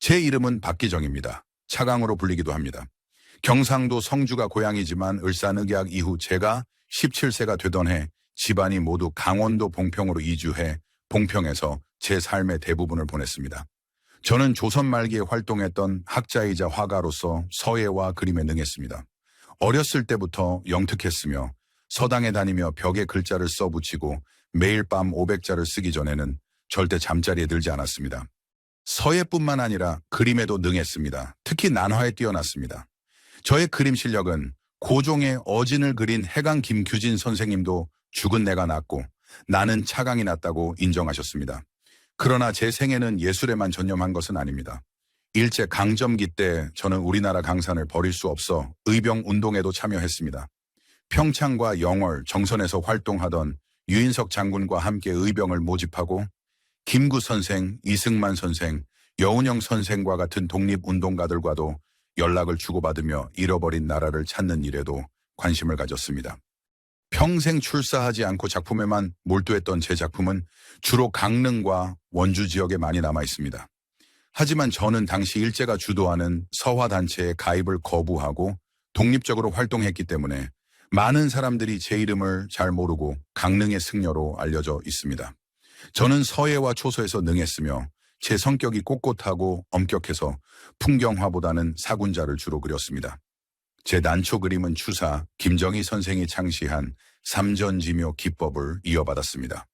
제 이름은 박기정입니다. 차강으로 불리기도 합니다. 경상도 성주가 고향이지만 을사늑약 이후 제가 17세가 되던 해 집안이 모두 강원도 봉평으로 이주해 봉평에서 제 삶의 대부분을 보냈습니다. 저는 조선 말기에 활동했던 학자이자 화가로서 서예와 그림에 능했습니다. 어렸을 때부터 영특했으며 서당에 다니며 벽에 글자를 써붙이고 매일 밤 500자를 쓰기 전에는 절대 잠자리에 들지 않았습니다. 서예뿐만 아니라 그림에도 능했습니다. 특히 난화에 뛰어났습니다. 저의 그림 실력은 고종의 어진을 그린 해강 김규진 선생님도 죽은 내가 낫고 나는 차강이 낫다고 인정하셨습니다. 그러나 제 생애는 예술에만 전념한 것은 아닙니다. 일제 강점기 때 저는 우리나라 강산을 버릴 수 없어 의병 운동에도 참여했습니다. 평창과 영월, 정선에서 활동하던 유인석 장군과 함께 의병을 모집하고 김구 선생, 이승만 선생, 여운형 선생과 같은 독립운동가들과도 연락을 주고받으며 잃어버린 나라를 찾는 일에도 관심을 가졌습니다. 평생 출사하지 않고 작품에만 몰두했던 제 작품은 주로 강릉과 원주 지역에 많이 남아 있습니다. 하지만 저는 당시 일제가 주도하는 서화단체에 가입을 거부하고 독립적으로 활동했기 때문에 많은 사람들이 제 이름을 잘 모르고 강릉의 승려로 알려져 있습니다. 저는 서예와 초서에서 능했으며 제 성격이 꼿꼿하고 엄격해서 풍경화보다는 사군자를 주로 그렸습니다. 제 난초 그림은 추사 김정희 선생이 창시한 삼전지묘 기법을 이어받았습니다.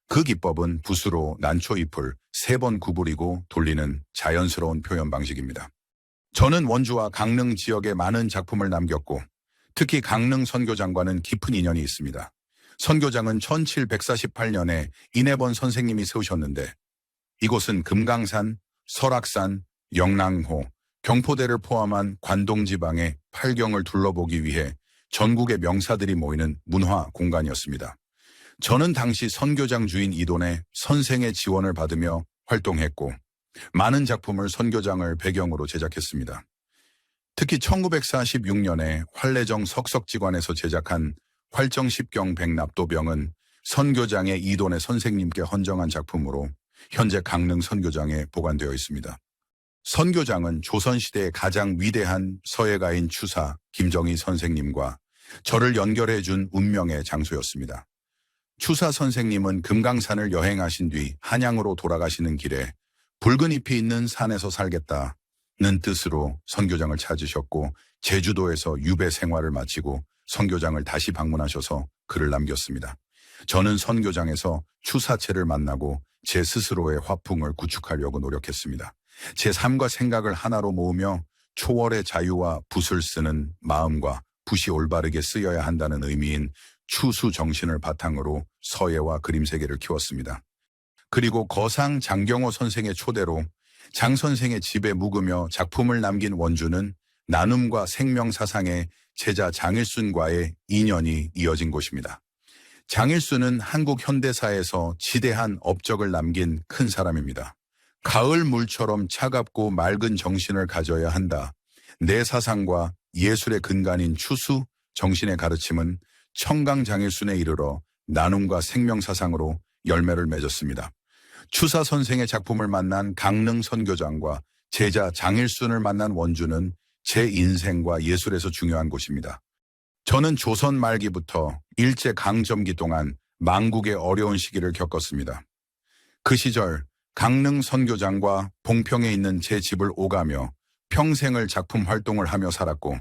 그 기법은 붓으로 난초 잎을 3번 구부리고 돌리는 자연스러운 표현 방식입니다. 저는 원주와 강릉 지역에 많은 작품을 남겼고 특히 강릉 선교장과는 깊은 인연이 있습니다. 선교장은 1748년에 인해번 선생님이 세우셨는데 이곳은 금강산, 설악산, 영랑호, 경포대를 포함한 관동지방의 팔경을 둘러보기 위해 전국의 명사들이 모이는 문화 공간이었습니다. 저는 당시 선교장 주인 이돈의 선생의 지원을 받으며 활동했고 많은 작품을 선교장을 배경으로 제작했습니다. 특히 1946년에 활래정 석석지관에서 제작한 활정십경 백납도병은 선교장의 이돈의 선생님께 헌정한 작품으로 현재 강릉 선교장에 보관되어 있습니다. 선교장은 조선시대의 가장 위대한 서예가인 추사 김정희 선생님과 저를 연결해 준 운명의 장소였습니다. 추사 선생님은 금강산을 여행하신 뒤 한양으로 돌아가시는 길에 붉은 잎이 있는 산에서 살겠다는 뜻으로 선교장을 찾으셨고 제주도에서 유배 생활을 마치고 선교장을 다시 방문하셔서 글을 남겼습니다. 저는 선교장에서 추사체를 만나고 제 스스로의 화풍을 구축하려고 노력했습니다. 제 삶과 생각을 하나로 모으며 초월의 자유와 붓을 쓰는 마음과 붓이 올바르게 쓰여야 한다는 의미인 추수 정신을 바탕으로 서예와 그림 세계를 키웠습니다. 그리고 거상 장경호 선생의 초대로 장 선생의 집에 묵으며 작품을 남긴 원주는 나눔과 생명 사상의 제자 장일순과의 인연이 이어진 곳입니다. 장일순은 한국 현대사에서 지대한 업적을 남긴 큰 사람입니다. 가을 물처럼 차갑고 맑은 정신을 가져야 한다. 내 사상과 예술의 근간인 추수 정신의 가르침은 청강 장일순에 이르러 나눔과 생명 사상으로 열매를 맺었습니다. 추사 선생의 작품을 만난 강릉 선교장과 제자 장일순을 만난 원주는 제 인생과 예술에서 중요한 곳입니다. 저는 조선 말기부터 일제 강점기 동안 망국의 어려운 시기를 겪었습니다. 그 시절 강릉 선교장과 봉평에 있는 제 집을 오가며 평생을 작품 활동을 하며 살았고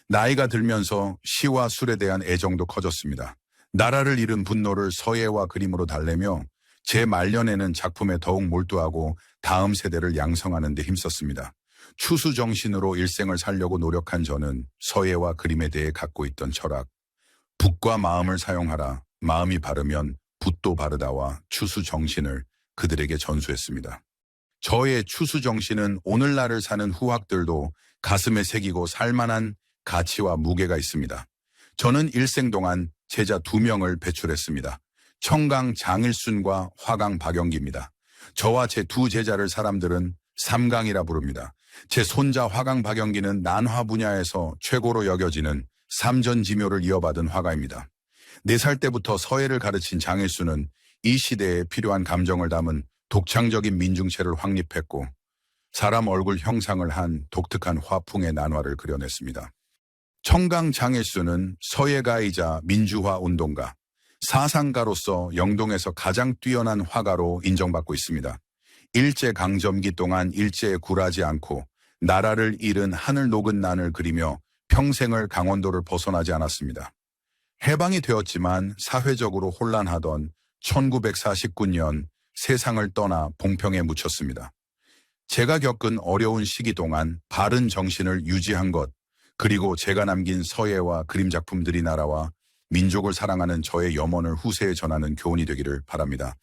나이가 들면서 시와 술에 대한 애정도 커졌습니다. 나라를 잃은 분노를 서예와 그림으로 달래며 제 말년에는 작품에 더욱 몰두하고 다음 세대를 양성하는 데 힘썼습니다. 추수 정신으로 일생을 살려고 노력한 저는 서예와 그림에 대해 갖고 있던 철학, 붓과 마음을 사용하라, 마음이 바르면 붓도 바르다와 추수 정신을 그들에게 전수했습니다. 저의 추수 정신은 오늘날을 사는 후학들도 가슴에 새기고 살만한 가치와 무게가 있습니다. 저는 일생 동안 제자 2명을 배출했습니다. 청강 장일순과 화강 박영기입니다. 저와 제 2 제자를 사람들은 삼강이라 부릅니다. 제 손자 화강 박영기는 난화 분야에서 최고로 여겨지는 삼전지묘를 이어받은 화가입니다. 4살 때부터 서예를 가르친 장일순은 이 시대에 필요한 감정을 담은 독창적인 민중체를 확립했고 사람 얼굴 형상을 한 독특한 화풍의 난화를 그려냈습니다. 청강 장일수는 서예가이자 민주화 운동가, 사상가로서 영동에서 가장 뛰어난 화가로 인정받고 있습니다. 일제강점기 동안 일제에 굴하지 않고 나라를 잃은 하늘 녹은 난을 그리며 평생을 강원도를 벗어나지 않았습니다. 해방이 되었지만 사회적으로 혼란하던 1949년 세상을 떠나 봉평에 묻혔습니다. 제가 겪은 어려운 시기 동안 바른 정신을 유지한 것, 그리고 제가 남긴 서예와 그림 작품들이 나라와 민족을 사랑하는 저의 염원을 후세에 전하는 교훈이 되기를 바랍니다.